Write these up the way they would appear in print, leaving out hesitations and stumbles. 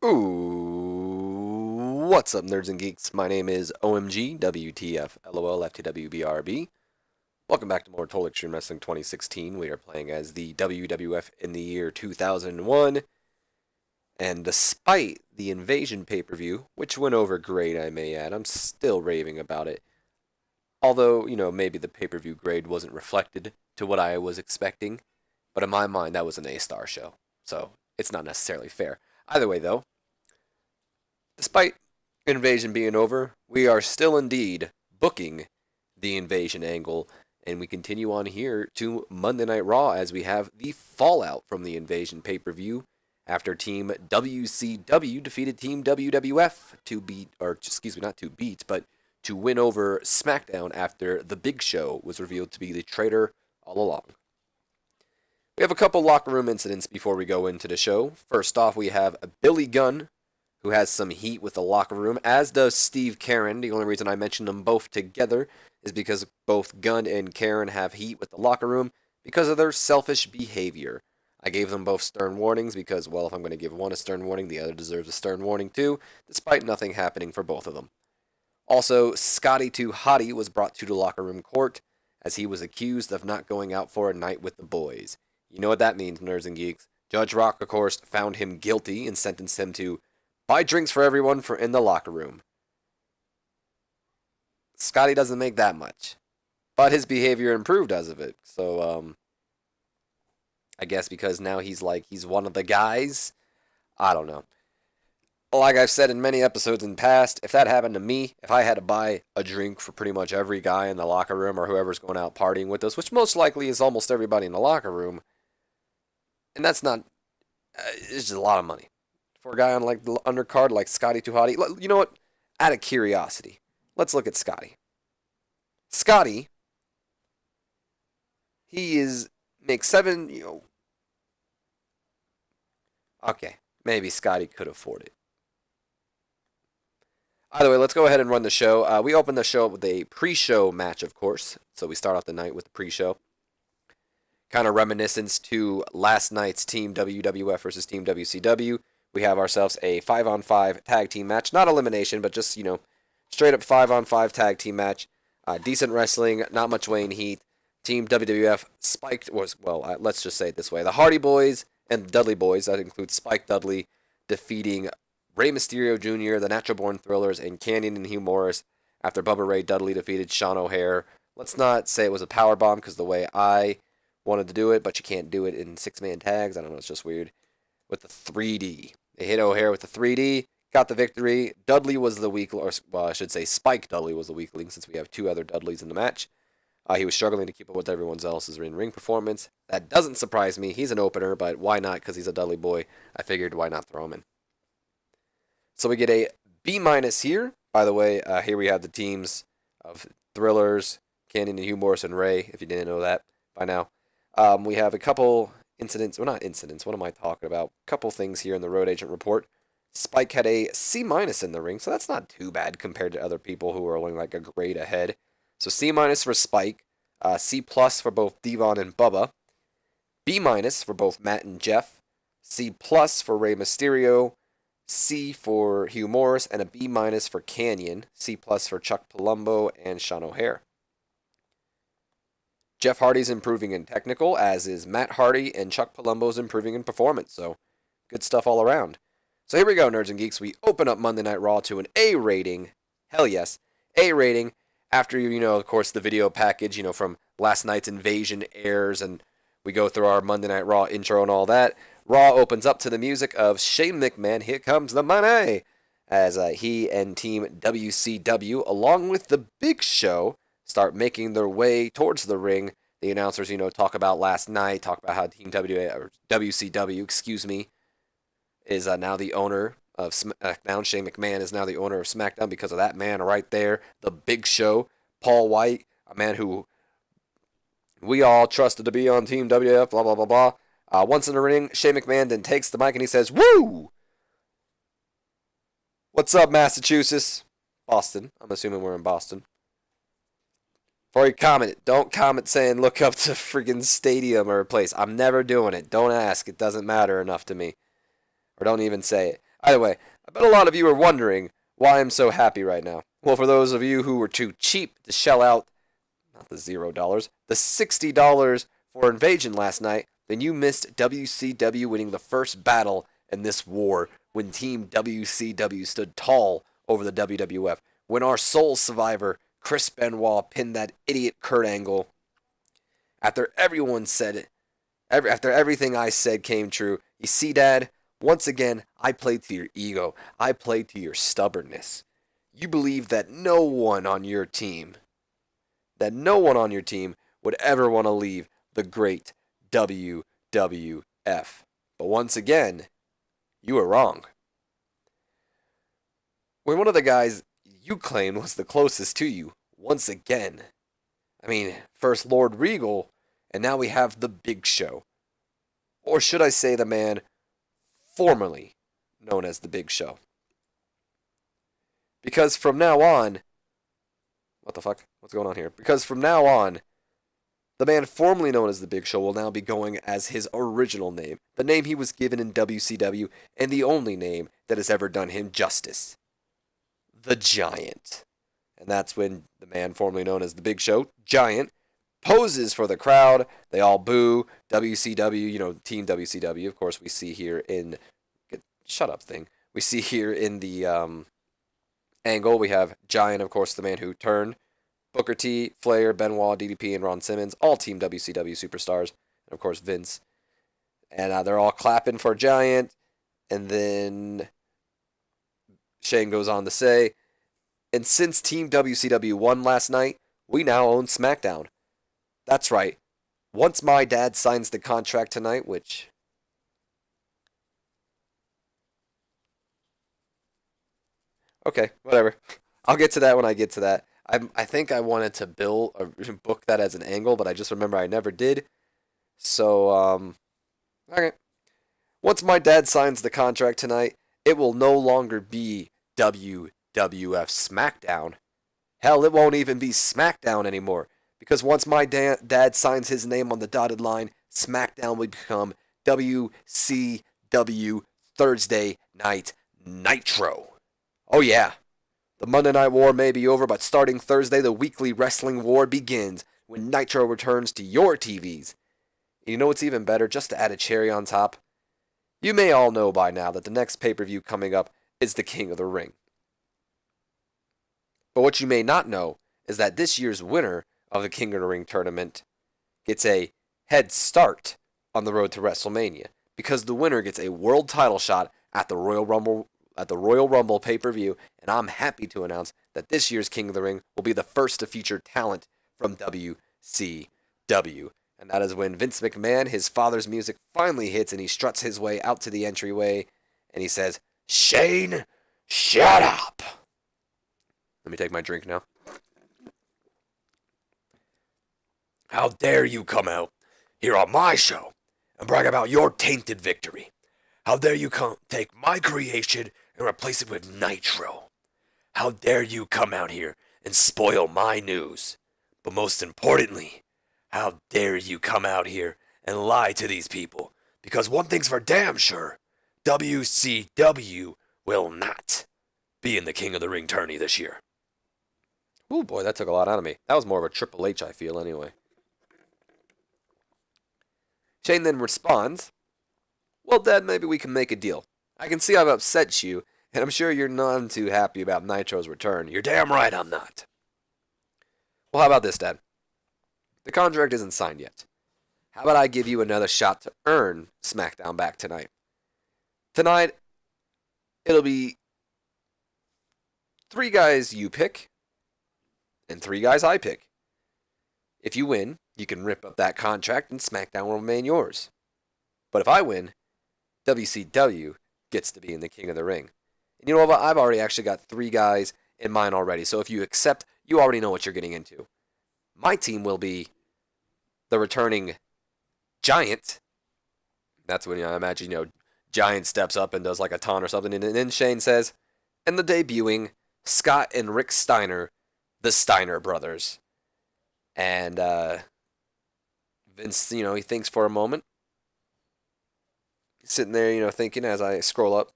Ooh, what's up, nerds and geeks? My name is OMG, WTF, LOL, FTWBRB. Welcome back to more Total Extreme Wrestling 2016. We are playing as the WWF in the year 2001. And despite the Invasion pay-per-view, which went over great, I may add, I'm still raving about it. Although, maybe the pay-per-view grade wasn't reflected to what I was expecting. But in my mind, that was an A-star show. So, it's not necessarily fair. Either way, though, despite Invasion being over, we are still indeed booking the Invasion angle, and we continue on here to Monday Night Raw as we have the fallout from the Invasion pay-per-view after Team WCW defeated Team WWF to beat, or excuse me, not to beat, but to win over SmackDown after The Big Show was revealed to be the traitor all along. We have a couple locker room incidents before we go into the show. First off, we have Billy Gunn, who has some heat with the locker room, as does Steve Caron. The only reason I mention them both together is because both Gunn and Caron have heat with the locker room because of their selfish behavior. I gave them both stern warnings because, well, if I'm going to give one a stern warning, the other deserves a stern warning too, despite nothing happening for both of them. Also, Scotty 2 Hottie was brought to the locker room court as he was accused of not going out for a night with the boys. You know what that means, nerds and geeks. Judge Rock, of course, found him guilty and sentenced him to buy drinks for everyone in the locker room. Scotty doesn't make that much, but his behavior improved as of it. So, I guess because now he's one of the guys. I don't know. Like I've said in many episodes in the past, if that happened to me, if I had to buy a drink for pretty much every guy in the locker room or whoever's going out partying with us, which most likely is almost everybody in the locker room, and that's not, it's just a lot of money. For a guy on like the undercard like Scotty 2 Hottie, you know what? Out of curiosity, let's look at Scotty. Scotty, makes seven, okay, maybe Scotty could afford it. Either way, let's go ahead and run the show. We open the show with a pre-show match, of course. So we start off the night with the pre-show. Kind of reminiscence to last night's Team WWF versus Team WCW. We have ourselves a 5-on-5 tag team match. Not elimination, but just, straight up 5-on-5 tag team match. Decent wrestling, not much Wayne heat. Team WWF spiked, let's just say it this way. The Hardy Boys and the Dudley Boys, that includes Spike Dudley, defeating Rey Mysterio Jr., the Natural Born Thrillers, and Kanyon and Hugh Morris after Bubba Ray Dudley defeated Sean O'Haire. Let's not say it was a powerbomb because the way I wanted to do it, but you can't do it in six-man tags. I don't know, it's just weird. With the 3D. They hit O'Haire with the 3D, got the victory. Dudley was the weakling, I should say Spike Dudley was the weakling since we have two other Dudleys in the match. He was struggling to keep up with everyone else's in-ring performance. That doesn't surprise me. He's an opener, but why not? Because he's a Dudley boy. I figured why not throw him in. So we get a B- here. By the way, here we have the teams of Thrillers, Kanyon and Hugh Morris and Ray, if you didn't know that by now. We have a couple incidents. Well, not incidents. What am I talking about? A couple things here in the Road Agent report. Spike had a C- in the ring, so that's not too bad compared to other people who are only like a grade ahead. So C- for Spike, C+ for both Devon and Bubba, B- for both Matt and Jeff, C+ for Rey Mysterio, C for Hugh Morris, and a B- for Kanyon, C+ for Chuck Palumbo and Sean O'Haire. Jeff Hardy's improving in technical, as is Matt Hardy, and Chuck Palumbo's improving in performance, so good stuff all around. So here we go, nerds and geeks. We open up Monday Night Raw to an A rating. Hell yes, A rating. After, of course, the video package, from last night's Invasion airs, and we go through our Monday Night Raw intro and all that, Raw opens up to the music of Shane McMahon, Here Comes the Money, as he and Team WCW, along with The Big Show, start making their way towards the ring. The announcers, talk about last night, talk about how Team WCW, is now the owner of SmackDown. Shane McMahon is now the owner of SmackDown because of that man right there, The Big Show, Paul White, a man who we all trusted to be on Team WWF, blah, blah, blah, blah. Once in the ring, Shane McMahon then takes the mic and he says, "Woo! What's up, Massachusetts?" Boston. I'm assuming we're in Boston. Before you comment, don't comment saying look up to freaking stadium or a place. I'm never doing it. Don't ask. It doesn't matter enough to me. Or don't even say it. Either way, I bet a lot of you are wondering why I'm so happy right now. Well, for those of you who were too cheap to shell out, not the $0, the $60 for Invasion last night, then you missed WCW winning the first battle in this war when Team WCW stood tall over the WWF. When our sole survivor, Chris Benoit, pinned that idiot Kurt Angle. After everyone said it, after everything I said came true, you see, Dad, once again, I played to your ego. I played to your stubbornness. You believe that no one on your team would ever want to leave the great WWF. But once again, you were wrong. When one of the guys you claimed was the closest to you, once again, I mean, first Lord Regal, and now we have the Big Show. Or should I say the man formerly known as the Big Show. Because from now on, what the fuck? What's going on here? Because from now on, the man formerly known as the Big Show will now be going as his original name, the name he was given in WCW, and the only name that has ever done him justice. The Giant. And that's when the man formerly known as the Big Show, Giant, poses for the crowd. They all boo. WCW, Team WCW, of course, we see here in... Shut up, thing. We see here in the angle, we have Giant, of course, the man who turned. Booker T, Flair, Benoit, DDP, and Ron Simmons, all Team WCW superstars. And, of course, Vince. And they're all clapping for Giant. And then Shane goes on to say, and since Team WCW won last night, we now own SmackDown. That's right. Once my dad signs the contract tonight, which... Okay, whatever. I'll get to that when I get to that. I think I wanted to book that as an angle, but I just remember I never did. So, okay. Once my dad signs the contract tonight, it will no longer be WWF SmackDown. Hell, it won't even be SmackDown anymore. Because once my dad signs his name on the dotted line, SmackDown will become WCW Thursday Night Nitro. Oh yeah, the Monday Night War may be over, but starting Thursday, the weekly wrestling war begins when Nitro returns to your TVs. And you know what's even better, just to add a cherry on top? You may all know by now that the next pay-per-view coming up is the King of the Ring. But what you may not know is that this year's winner of the King of the Ring tournament gets a head start on the road to WrestleMania, because the winner gets a world title shot at the Royal Rumble pay-per-view, and I'm happy to announce that this year's King of the Ring will be the first to feature talent from WCW. And that is when Vince McMahon, his father's music finally hits, and he struts his way out to the entryway, and he says, "Shane, shut up!" Let me take my drink now. How dare you come out here on my show and brag about your tainted victory? How dare you take my creation and replace it with Nitro? How dare you come out here and spoil my news? But most importantly, how dare you come out here and lie to these people? Because one thing's for damn sure, WCW will not be in the King of the Ring tourney this year. Ooh, boy, that took a lot out of me. That was more of a Triple H, I feel, anyway. Shane then responds, "Well, Dad, maybe we can make a deal. I can see I've upset you, and I'm sure you're none too happy about Nitro's return. You're damn right I'm not." Well, how about this, Dad? The contract isn't signed yet. How about I give you another shot to earn SmackDown back tonight? Tonight, it'll be 3 guys you pick, and 3 guys I pick. If you win, you can rip up that contract and SmackDown will remain yours. But if I win, WCW gets to be in the King of the Ring. And you know what? I've already actually got 3 guys in mind already. So if you accept, you already know what you're getting into. My team will be the returning Giant. That's when I imagine, Giant steps up and does like a taunt or something. And then Shane says, and the debuting Scott and Rick Steiner, the Steiner brothers. And Vince, he thinks for a moment. He's sitting there, thinking as I scroll up.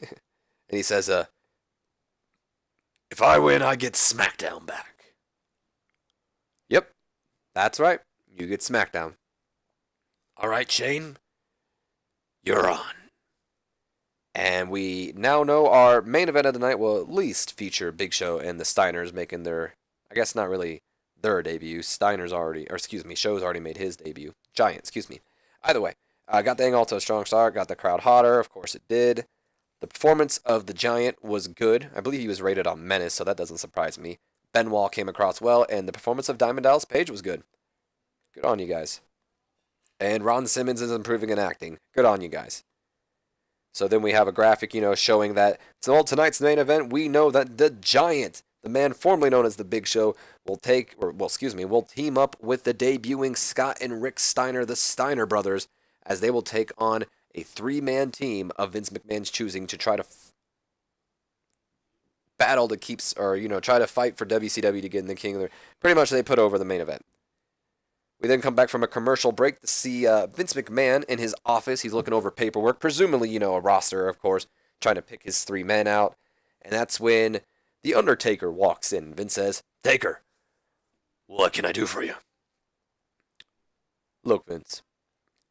And he says, if I win, I get SmackDown back. Yep, that's right. You get SmackDown. All right, Shane, you're on. And we now know our main event of the night will at least feature Big Show and the Steiners making their, I guess not really their debut. Steiner's already, or excuse me, Show's already made his debut. Giant, excuse me. Either way, got the angle to a strong start, got the crowd hotter. Of course it did. The performance of the Giant was good. I believe he was rated on Menace, so that doesn't surprise me. Benoit came across well, and the performance of Diamond Dallas Page was good. Good on you guys. And Ron Simmons is improving in acting. Good on you guys. So then we have a graphic, showing that tonight's main event, we know that the Giant, the man formerly known as the Big Show, will team up with the debuting Scott and Rick Steiner, the Steiner brothers, as they will take on a three-man team of Vince McMahon's choosing to try to battle to keep, or, try to fight for WCW to get in the King. Pretty much they put over the main event. We then come back from a commercial break to see Vince McMahon in his office. He's looking over paperwork, presumably, a roster, of course, trying to pick his three men out. And that's when the Undertaker walks in. Vince says, "Taker, what can I do for you?" "Look, Vince,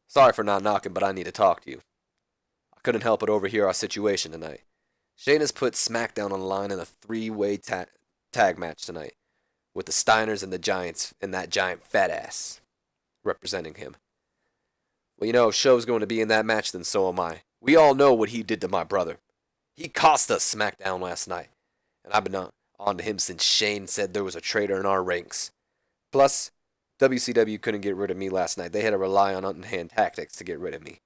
sorry for not knocking, but I need to talk to you. I couldn't help but overhear our situation tonight. Shane has put SmackDown on the line in a three-way tag match tonight, with the Steiners and the Giants and that giant fat ass representing him. Well, if Show's going to be in that match, then so am I. We all know what he did to my brother. He cost us SmackDown last night, and I've been on to him since Shane said there was a traitor in our ranks. Plus, WCW couldn't get rid of me last night. They had to rely on underhand tactics to get rid of me.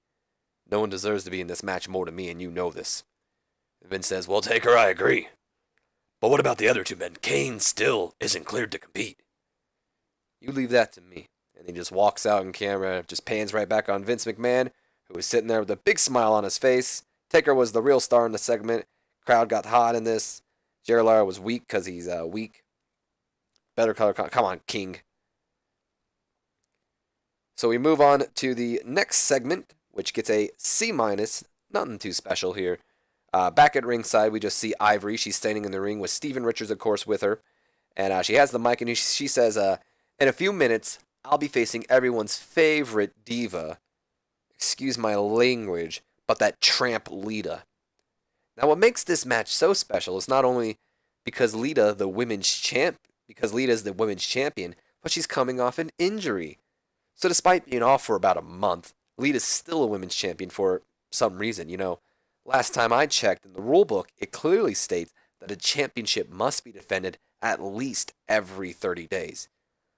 No one deserves to be in this match more than me, and you know this." Vince says, "Well, Taker, I agree. But what about the other two men? Kane still isn't cleared to compete." "You leave that to me." And he just walks out, and camera just pans right back on Vince McMahon, who was sitting there with a big smile on his face. Taker was the real star in the segment. Crowd got hot in this. Jerry Lawler was weak because he's weak. Better color. Come on, King. So we move on to the next segment, which gets a C-. Nothing too special here. Back at ringside, we just see Ivory. She's standing in the ring with Steven Richards, of course, with her. And she has the mic, and she says, "In a few minutes, I'll be facing everyone's favorite diva. Excuse my language, but that tramp Lita." Now, what makes this match so special is not only because Lita is the women's champion, but she's coming off an injury. So despite being off for about a month, Lita's still a women's champion for some reason. Last time I checked in the rule book, it clearly states that a championship must be defended at least every 30 days.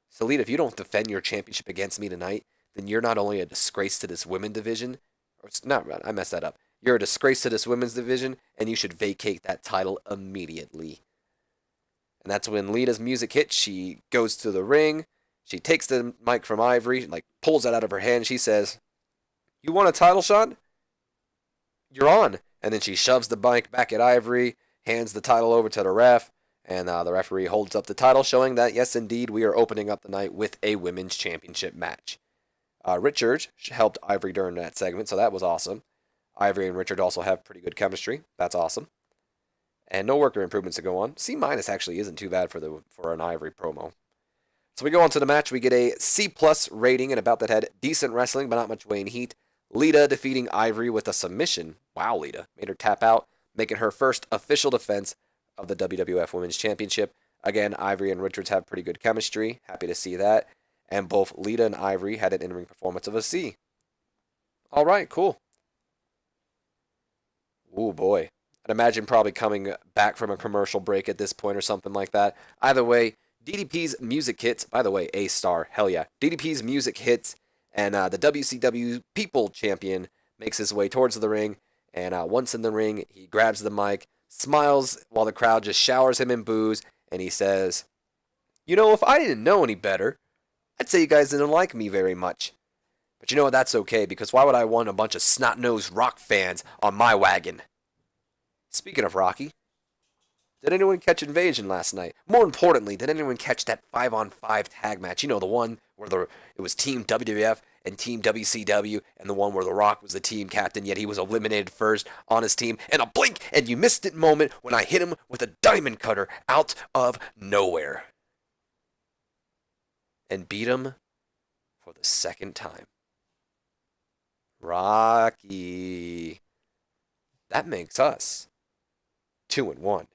So Lita, if you don't defend your championship against me tonight, then you're not only a disgrace to this women's division, or it's not right, I messed that up. You're a disgrace to this women's division, and you should vacate that title immediately. And that's when Lita's music hits. She goes to the ring. She takes the mic from Ivory, pulls it out of her hand. She says, "You want a title shot? You're on." And then she shoves the mic back at Ivory, hands the title over to the ref, and the referee holds up the title, showing that, yes, indeed, we are opening up the night with a women's championship match. Richards helped Ivory during that segment, so that was awesome. Ivory and Richard also have pretty good chemistry. That's awesome. And no worker improvements to go on. C- actually isn't too bad for an Ivory promo. So we go on to the match. We get a C+ rating, and about that had decent wrestling, but not much weight and heat. Lita defeating Ivory with a submission. Wow, Lita. Made her tap out, making her first official defense of the WWF Women's Championship. Again, Ivory and Richards have pretty good chemistry. Happy to see that. And both Lita and Ivory had an in-ring performance of a C. All right, cool. Ooh, boy. I'd imagine probably coming back from a commercial break at this point or something like that. Either way, DDP's music hits. By the way, A-star. Hell yeah. DDP's music hits, and the WCW People Champion makes his way towards the ring. And once in the ring, he grabs the mic, smiles while the crowd just showers him in boos, and he says, "If I didn't know any better, I'd say you guys didn't like me very much. But you know what, that's okay, because why would I want a bunch of snot-nosed Rock fans on my wagon?" Speaking of Rocky, did anyone catch Invasion last night? More importantly, did anyone catch that 5-on-5 tag match? The one where it was Team WWF and Team WCW, and the one where The Rock was the team captain, yet he was eliminated first on his team, and a blink and you missed it moment when I hit him with a diamond cutter out of nowhere. And beat him for the second time. Rocky. That makes us 2-1.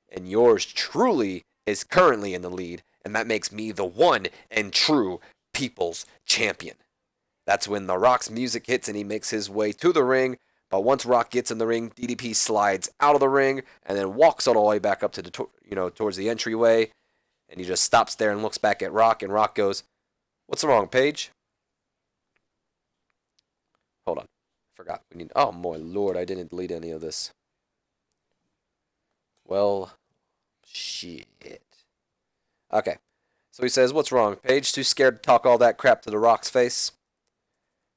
And yours truly is currently in the lead, and that makes me the one and true People's Champion. That's when The Rock's music hits and he makes his way to the ring. But once Rock gets in the ring, DDP slides out of the ring and then walks all the way back up to the towards the entryway, and he just stops there and looks back at Rock, and Rock goes, "What's wrong, Paige?" Hold on, forgot. We need. Oh my lord, I didn't delete any of this. Well, shit. Okay, so he says, "What's wrong, Paige? Too scared to talk all that crap to The Rock's face?"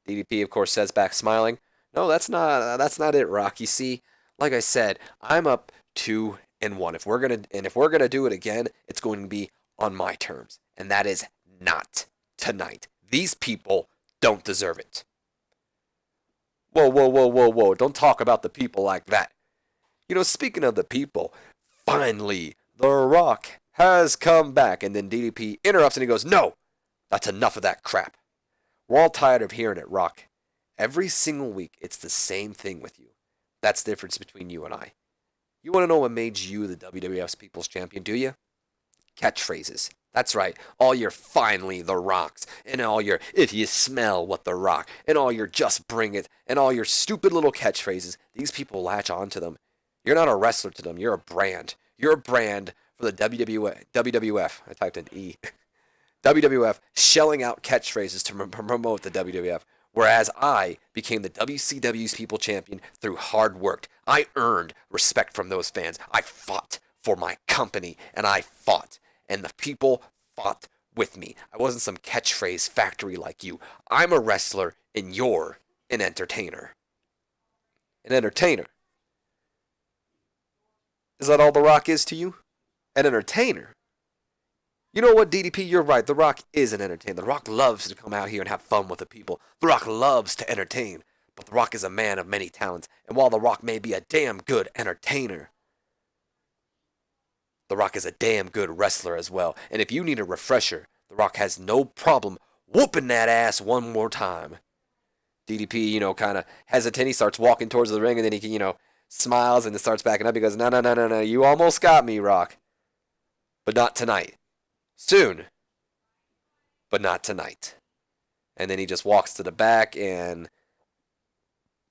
DDP, of course, says back, smiling, "No, that's not it, Rock. You see, like I said, I'm up 2-1. If we're gonna do it again, it's going to be on my terms, and that is not tonight. These people don't deserve it." Whoa, whoa, whoa, whoa, whoa! Don't talk about the people like that. Speaking of the people, finally, The Rock has come back, and then DDP interrupts and he goes, "No, that's enough of that crap. We're all tired of hearing it, Rock. Every single week, it's the same thing with you. That's the difference between you and I. You want to know what made you the WWF's People's Champion, do you? Catchphrases. That's right, all your finally The Rocks, and all your if you smell what The Rock, and all your just bring it, and all your stupid little catchphrases. These people latch on to them. You're not a wrestler to them, you're a brand. You're a brand for the WWF. I typed in E. WWF shelling out catchphrases to promote the WWF, whereas I became the WCW's People Champion through hard work. I earned respect from those fans. I fought for my company, and I fought, and the people fought with me. I wasn't some catchphrase factory like you. I'm a wrestler, and you're an entertainer." An entertainer? Is that all The Rock is to you? An entertainer? You know what, DDP? You're right. The Rock is an entertainer. The Rock loves to come out here and have fun with the people. The Rock loves to entertain. But The Rock is a man of many talents. And while The Rock may be a damn good entertainer, The Rock is a damn good wrestler as well. And if you need a refresher, The Rock has no problem whooping that ass one more time. DDP, kind of hesitant. He starts walking towards the ring, and then he, smiles and then starts backing up. He goes, "No, no, no, no, no. You almost got me, Rock. But not tonight. Soon, but not tonight." And then he just walks to the back, and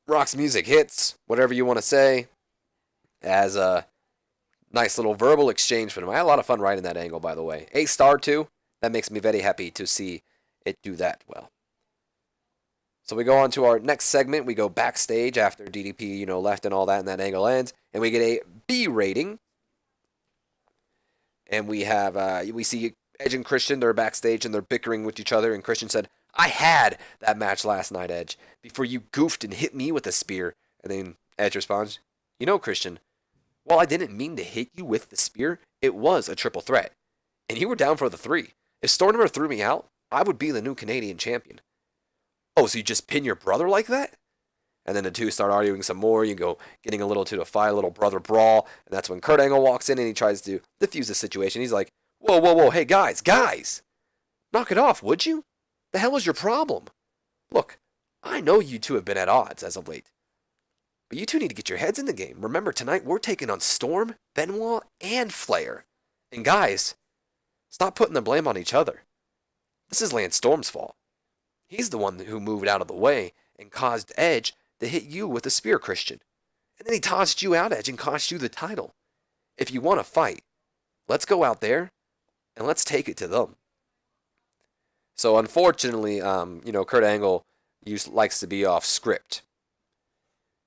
Rock's music hits, whatever you want to say, as a nice little verbal exchange for him. I had a lot of fun writing that angle, by the way. A star, too. That makes me very happy to see it do that well. So we go on to our next segment. We go backstage after DDP, left and all that, and that angle ends, and we get a B rating. And we see Edge and Christian. They're backstage and they're bickering with each other. And Christian said, "I had that match last night, Edge, before you goofed and hit me with a spear." And then Edge responds, "Christian, while I didn't mean to hit you with the spear, it was a triple threat. And you were down for the 3. If Stormer threw me out, I would be the new Canadian champion." "Oh, so you just pin your brother like that?" And then the two start arguing some more. You go getting a little to the fight, a little brother brawl. And that's when Kurt Angle walks in and he tries to diffuse the situation. He's like, "Whoa, whoa, whoa. Hey, guys. Knock it off, would you? The hell is your problem? Look, I know you two have been at odds as of late. But you two need to get your heads in the game. Remember, tonight we're taking on Storm, Benoit, and Flair. And guys, stop putting the blame on each other. This is Lance Storm's fault. He's the one who moved out of the way and caused Edge to hit you with a spear, Christian. And then he tossed you out, Edge, and cost you the title. If you want to fight, let's go out there and let's take it to them." So unfortunately, Kurt Angle likes to be off script.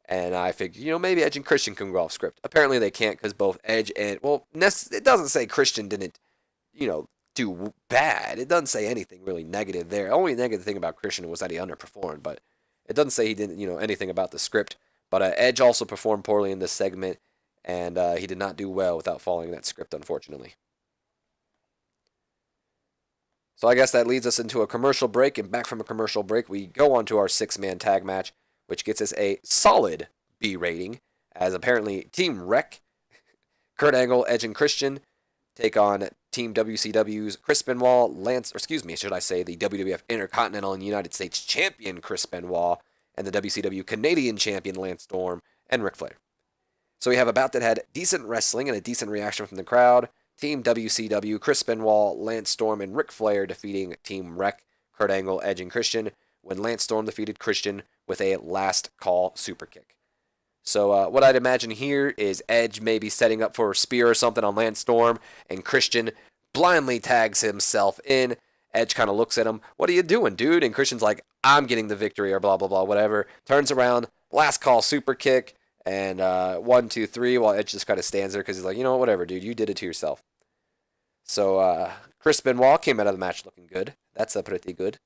And I figured, maybe Edge and Christian can go off script. Apparently they can't because both Edge and, it doesn't say Christian didn't, do bad. It doesn't say anything really negative there. The only negative thing about Christian was that he underperformed, but it doesn't say he didn't, anything about the script. But Edge also performed poorly in this segment, and he did not do well without following that script, unfortunately. So I guess that leads us into a commercial break, and back from a commercial break, we go on to our six-man tag match, which gets us a solid B rating, as apparently Team Wreck, Kurt Angle, Edge, and Christian take on Team WCW's Chris Benoit, the WWF Intercontinental and United States Champion Chris Benoit, and the WCW Canadian Champion Lance Storm, and Ric Flair. So we have a bout that had decent wrestling and a decent reaction from the crowd. Team WCW, Chris Benoit, Lance Storm, and Ric Flair defeating Team Wreck, Kurt Angle, Edge, and Christian, when Lance Storm defeated Christian with a last call super kick. So what I'd imagine here is Edge maybe setting up for a spear or something on Lance Storm, and Christian blindly tags himself in. Edge kind of looks at him, "What are you doing, dude?" And Christian's like, "I'm getting the victory," or blah, blah, blah, whatever. Turns around, last call super kick, and 1, 2, 3, while Edge just kind of stands there because he's like, "You know what, whatever, dude, you did it to yourself." So Chris Benoit came out of the match looking good. That's pretty good.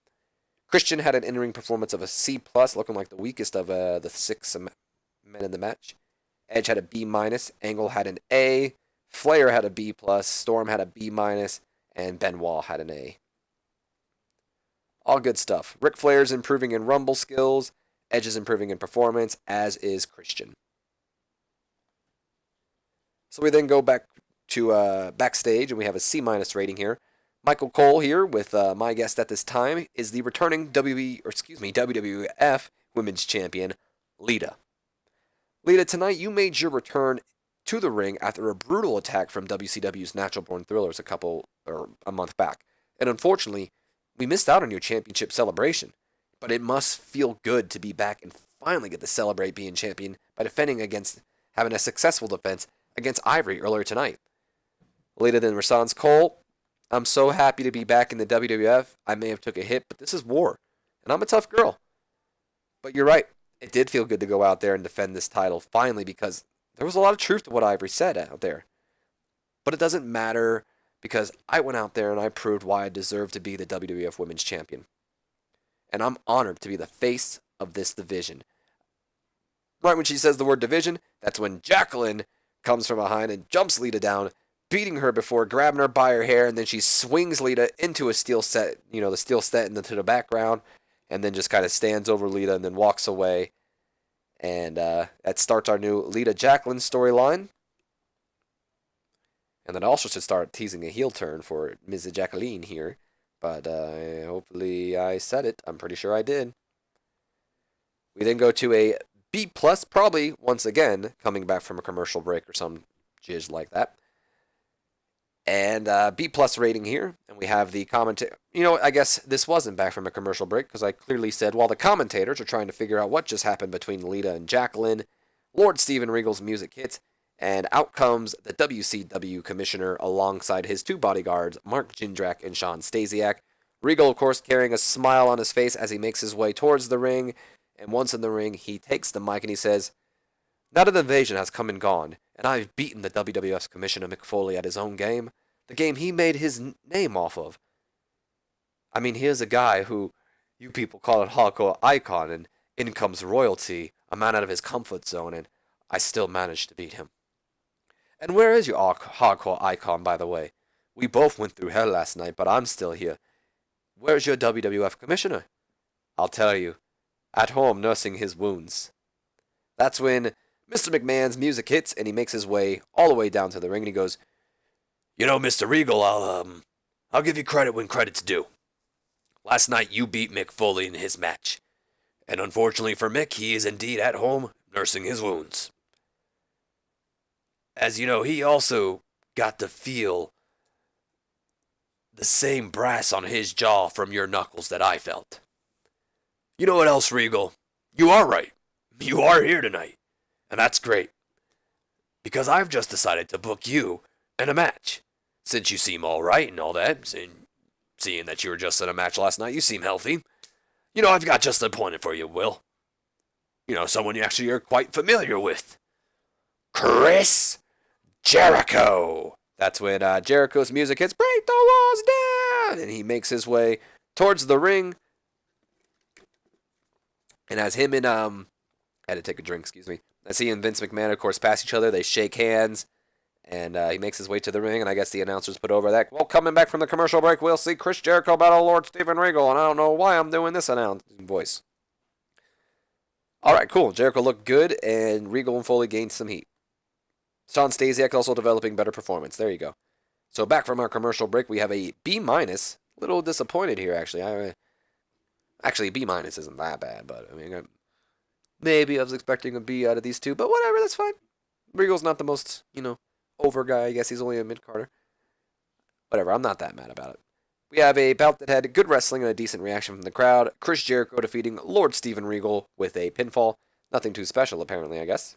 Christian had an in-ring performance of a C+, looking like the weakest of the 6 men in the match. Edge had a B-, Angle had an A, Flair had a B+, Storm had a B-, and Benoit had an A. All good stuff. Ric Flair's improving in Rumble skills, Edge is improving in performance, as is Christian. So we then go back to backstage, and we have a C- rating here. Michael Cole here with my guest at this time is the returning WWF Women's Champion, Lita. Lita, tonight you made your return to the ring after a brutal attack from WCW's Natural Born Thrillers a month back. And unfortunately, we missed out on your championship celebration. But it must feel good to be back and finally get to celebrate being champion by having a successful defense against Ivory earlier tonight. Lita then responds, "Cole, I'm so happy to be back in the WWF. I may have took a hit, but this is war. And I'm a tough girl." But you're right. It did feel good to go out there and defend this title finally, because there was a lot of truth to what Ivory said out there. But it doesn't matter, because I went out there and I proved why I deserve to be the WWF Women's Champion. And I'm honored to be the face of this division. Right when she says the word division, that's when Jacqueline comes from behind and jumps Lita down, beating her before grabbing her by her hair, and then she swings Lita into a steel set, the steel set into the background, and then just kind of stands over Lita and then walks away. And that starts our new Lita Jacqueline storyline. And then also should start teasing a heel turn for Ms. Jacqueline here. But hopefully I said it. I'm pretty sure I did. We then go to a B+, probably once again, coming back from a commercial break or some jizz like that. And B+ rating here. And we have the commentator. I guess this wasn't back from a commercial break, because I clearly said while the commentators are trying to figure out what just happened between Lita and Jacqueline, Lord Steven Regal's music hits, and out comes the WCW commissioner alongside his 2 bodyguards, Mark Jindrak and Sean Stasiak. Regal, of course, carrying a smile on his face as he makes his way towards the ring. And once in the ring, he takes the mic and he says, "Now that the invasion has come and gone, and I've beaten the WWF's Commissioner Mick Foley at his own game, the game he made his name off of. I mean, here's a guy who you people call a hardcore icon, and in comes royalty, a man out of his comfort zone, and I still managed to beat him. And where is your hardcore icon, by the way? We both went through hell last night, but I'm still here. Where's your WWF commissioner? I'll tell you, at home nursing his wounds." That's when Mr. McMahon's music hits, and he makes his way all the way down to the ring, and he goes, "Mr. Regal, I'll give you credit when credit's due. Last night you beat Mick Foley in his match. And unfortunately for Mick, he is indeed at home nursing his wounds. As you know, he also got to feel the same brass on his jaw from your knuckles that I felt. You know what else, Regal? You are right. You are here tonight. And that's great. Because I've just decided to book you in a match. Since you seem all right and all that, seeing that you were just in a match last night, you seem healthy. I've got just an appointment for you, Will. Someone you actually are quite familiar with. Chris Jericho." That's when Jericho's music hits, "Break the walls down!" And he makes his way towards the ring. And as him and, I had to take a drink, excuse me. As he and Vince McMahon, of course, pass each other, they shake hands. And he makes his way to the ring, and I guess the announcers put over that. Well, coming back from the commercial break, we'll see Chris Jericho battle Lord Steven Regal, and I don't know why I'm doing this announcing voice. All right, cool. Jericho looked good, and Regal and Foley gained some heat. Sean Stasiak also developing better performance. There you go. So back from our commercial break, we have a B-. A little disappointed here, actually. Actually, B- isn't that bad, but I mean, maybe I was expecting a B out of these two, but whatever, that's fine. Regal's not the most, over guy. I guess he's only a mid-carder. Whatever, I'm not that mad about it. We have a bout that had good wrestling and a decent reaction from the crowd. Chris Jericho defeating Lord Steven Regal with a pinfall. Nothing too special, apparently, I guess.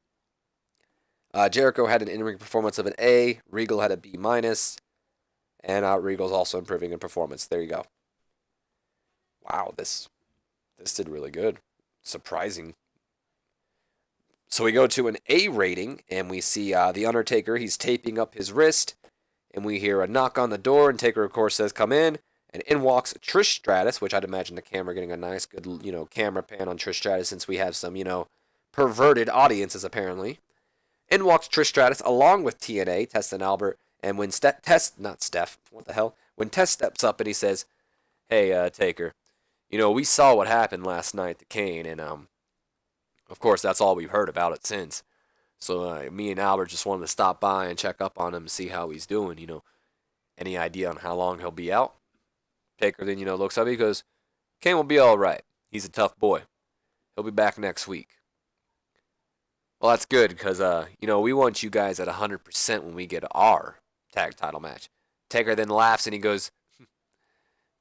Jericho had an in-ring performance of an A. Regal had a B-. And Regal's also improving in performance. There you go. Wow, this did really good. Surprising. So we go to an A rating, and we see The Undertaker. He's taping up his wrist, and we hear a knock on the door, and Taker, of course, says, "Come in." And in walks Trish Stratus, which I'd imagine the camera getting a nice, good, camera pan on Trish Stratus since we have some, perverted audiences, apparently. In walks Trish Stratus along with TNA, Test and Albert, and when when Test steps up and he says, "Hey, Taker, we saw what happened last night to Kane, and, of course, that's all we've heard about it since. So me and Albert just wanted to stop by and check up on him and see how he's doing, Any idea on how long he'll be out?" Taker then, looks up and he goes, "Kane will be all right. He's a tough boy. He'll be back next week." Well, that's good because, we want you guys at 100% when we get our tag title match. Taker then laughs and he goes,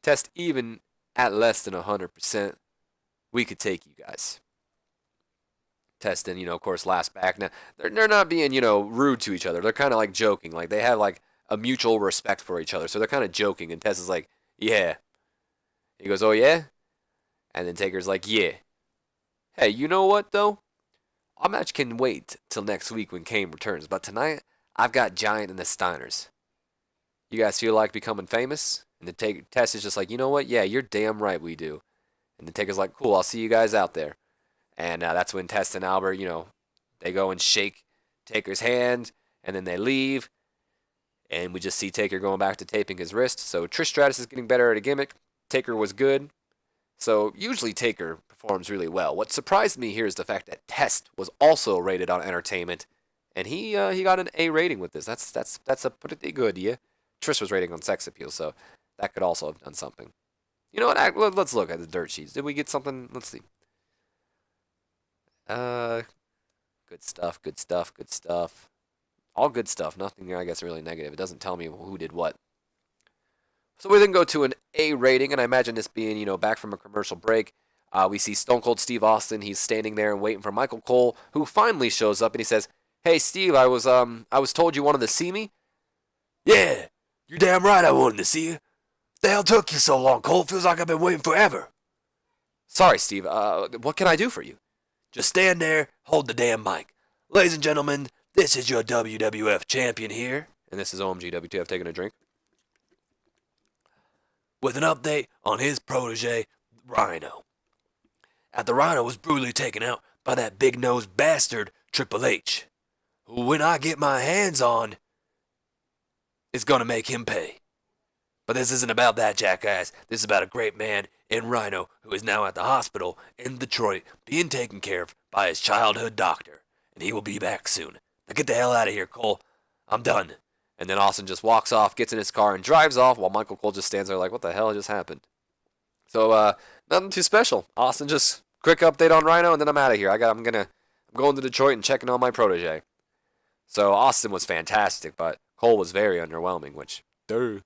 "Test, even at less than 100%, we could take you guys." Test then, of course, laughs back. Now, they're not being, rude to each other. They're kind of like joking. Like, they have, like, a mutual respect for each other. So they're kind of joking. And Test is like, "Yeah." He goes, "Oh, yeah?" And then Taker's like, "Yeah. Hey, you know what, though? Our match can wait till next week when Kane returns. But tonight, I've got Giant and the Steiners. You guys feel like becoming famous?" And the Test is just like, "You know what? Yeah, you're damn right we do." And the Taker's like, "Cool, I'll see you guys out there." And that's when Test and Albert, they go and shake Taker's hand, and then they leave. And we just see Taker going back to taping his wrist. So Trish Stratus is getting better at a gimmick. Taker was good. So usually Taker performs really well. What surprised me here is the fact that Test was also rated on Entertainment, and he got an A rating with this. That's a pretty good, yeah. Trish was rating on Sex Appeal, so that could also have done something. You know what? Let's look at the dirt sheets. Did we get something? Let's see. Good stuff, good stuff, good stuff. All good stuff. Nothing, I guess, really negative. It doesn't tell me who did what. So we then go to an A rating, and I imagine this being, back from a commercial break. We see Stone Cold Steve Austin. He's standing there and waiting for Michael Cole, who finally shows up, and he says, "Hey, Steve, I was told you wanted to see me." "Yeah, you're damn right I wanted to see you. The hell took you so long, Cole? Feels like I've been waiting forever." "Sorry, Steve. What can I do for you?" "Just stand there, hold the damn mic. Ladies and gentlemen, this is your WWF champion here." And this is OMG WTF taking a drink. "With an update on his protege, Rhino. The Rhino was brutally taken out by that big-nosed bastard, Triple H, who, when I get my hands on, is gonna make him pay. But this isn't about that jackass. This is about a great man in Rhino who is now at the hospital in Detroit being taken care of by his childhood doctor, and he will be back soon. Now get the hell out of here, Cole. I'm done." And then Austin just walks off, gets in his car, and drives off while Michael Cole just stands there like, what the hell just happened? So, nothing too special. Austin just quick update on Rhino, and then I'm out of here. I'm going to Detroit and checking on my protege. So Austin was fantastic, but Cole was very underwhelming, which, duh.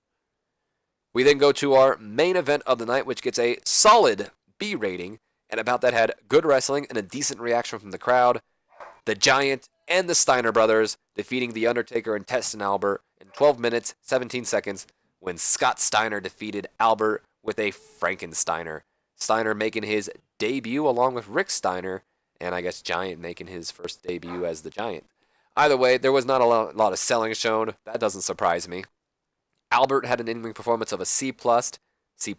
We then go to our main event of the night, which gets a solid B rating, and about that had good wrestling and a decent reaction from the crowd. The Giant and the Steiner brothers defeating The Undertaker and Test and Albert in 12 minutes, 17 seconds, when Scott Steiner defeated Albert with a Frankensteiner. Steiner making his debut along with Rick Steiner, and I guess Giant making his first debut as the Giant. Either way, there was not a lot of selling shown. That doesn't surprise me. Albert had an in-ring performance of a C+, C+,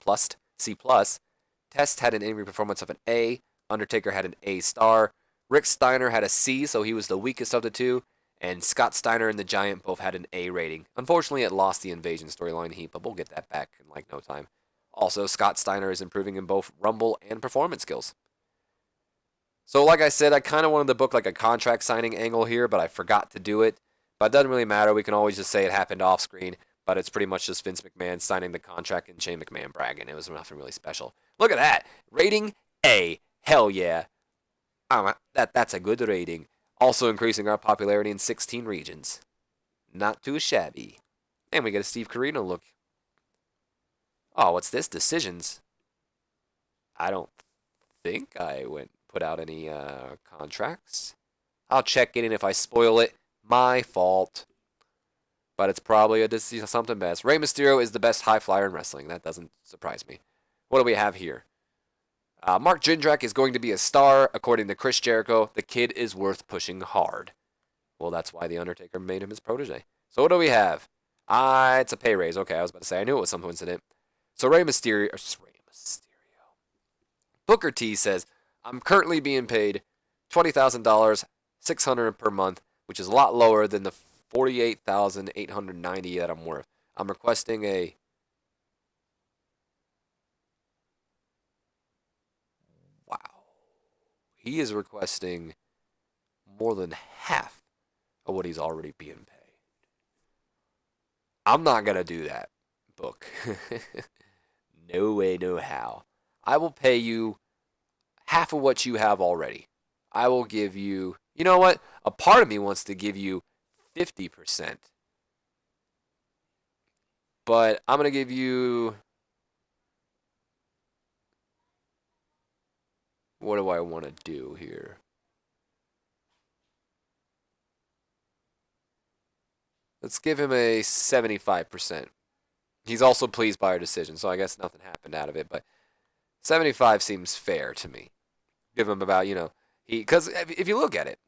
C+. Test had an in-ring performance of an A. Undertaker had an A star. Rick Steiner had a C, so he was the weakest of the two. And Scott Steiner and the Giant both had an A rating. Unfortunately, it lost the Invasion storyline heat, but we'll get that back in like no time. Also, Scott Steiner is improving in both Rumble and performance skills. So like I said, I kind of wanted to book like a contract signing angle here, but I forgot to do it. But it doesn't really matter. We can always just say it happened off screen. But it's pretty much just Vince McMahon signing the contract and Shane McMahon bragging. It was nothing really special. Look at that. Rating A. Hell yeah. That's a good rating. Also increasing our popularity in 16 regions. Not too shabby. And we get a Steve Corino look. Oh, what's this? Decisions. I don't think I put out any contracts. I'll check in, and if I spoil it, my fault. But it's probably something best. Rey Mysterio is the best high flyer in wrestling. That doesn't surprise me. What do we have here? Mark Jindrak is going to be a star, according to Chris Jericho. The kid is worth pushing hard. Well, that's why The Undertaker made him his protege. So what do we have? It's a pay raise. Okay, I was about to say. I knew it was some coincident. So Rey Mysterio. Booker T says, I'm currently being paid $20,000, $600 per month, which is a lot lower than the $48,890 that I'm worth. I'm requesting a... Wow. He is requesting more than half of what he's already being paid. I'm not going to do that, Book. No way, no how. I will pay you half of what you have already. I will give you... You know what? A part of me wants to give you 50%. But I'm going to give you... What do I want to do here? Let's give him a 75%. He's also pleased by our decision, so I guess nothing happened out of it. But 75 seems fair to me. Give him about, because if you look at it,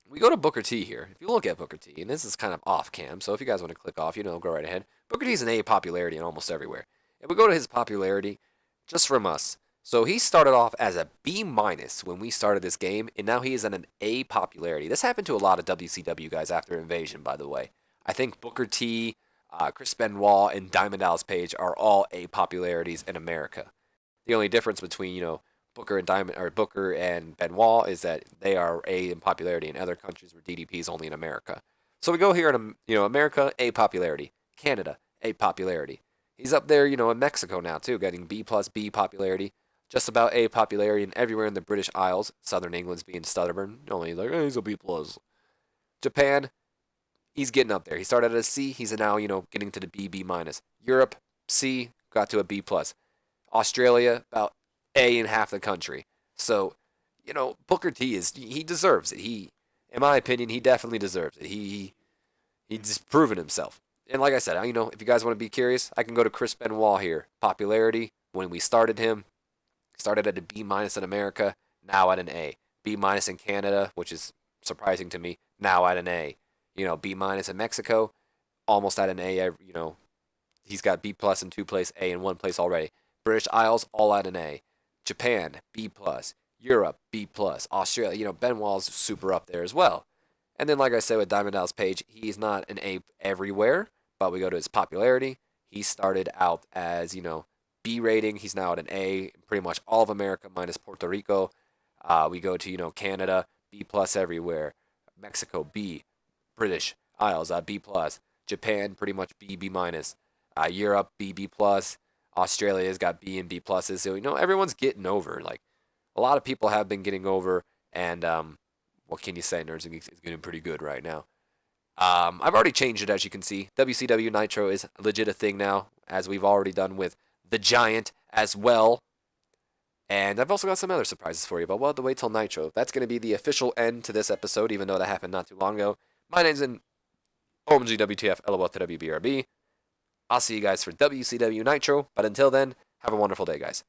we go to Booker T here. If you look at Booker T, and this is kind of off cam, so if you guys want to click off, go right ahead. Booker T's an A popularity in almost everywhere. If we go to his popularity, just from us, so he started off as a B- when we started this game, and now he is at an A popularity. This happened to a lot of WCW guys after Invasion, by the way. I think Booker T, Chris Benoit, and Diamond Dallas Page are all A popularities in America. The only difference between, Booker and Benoit is that they are A in popularity in other countries where DDP is only in America. So we go here in America, A popularity. Canada, A popularity. He's up there, in Mexico now too, getting B+ B popularity. Just about A popularity and everywhere in the British Isles. Southern England's being stubborn. Only like, he's a B+. Japan, he's getting up there. He started at a C. He's now, getting to the B, B-. Europe, C, got to a B+. Australia, about A in half the country. So, Booker T he deserves it. In my opinion, he definitely deserves it. He's proven himself. And like I said, if you guys want to be curious, I can go to Chris Benoit here. Popularity, when we started him, started at a B- in America, now at an A. B- in Canada, which is surprising to me, now at an A. B- in Mexico, almost at an A. He's got B+ in 2 place, A in 1 place already. British Isles, all at an A. Japan, B+. Europe, B+. Australia, Benoit's super up there as well. And then, like I said, with Diamond Dallas Page, he's not an A everywhere, but we go to his popularity. He started out as, B rating. He's now at an A in pretty much all of America minus Puerto Rico. We go to, Canada, B+ everywhere. Mexico, B. British Isles, B+. Japan, pretty much B, B-. Europe, B, B+. Australia's got B and B+. So, everyone's getting over. Like, a lot of people have been getting over, and what can you say? Nursing is getting pretty good right now. I've already changed it, as you can see. WCW Nitro is legit a thing now, as we've already done with The Giant as well. And I've also got some other surprises for you, but we'll have to wait till Nitro. That's going to be the official end to this episode, even though that happened not too long ago. My name's OMG WTF LOL to WBRB. I'll see you guys for WCW Nitro, but until then, have a wonderful day, guys.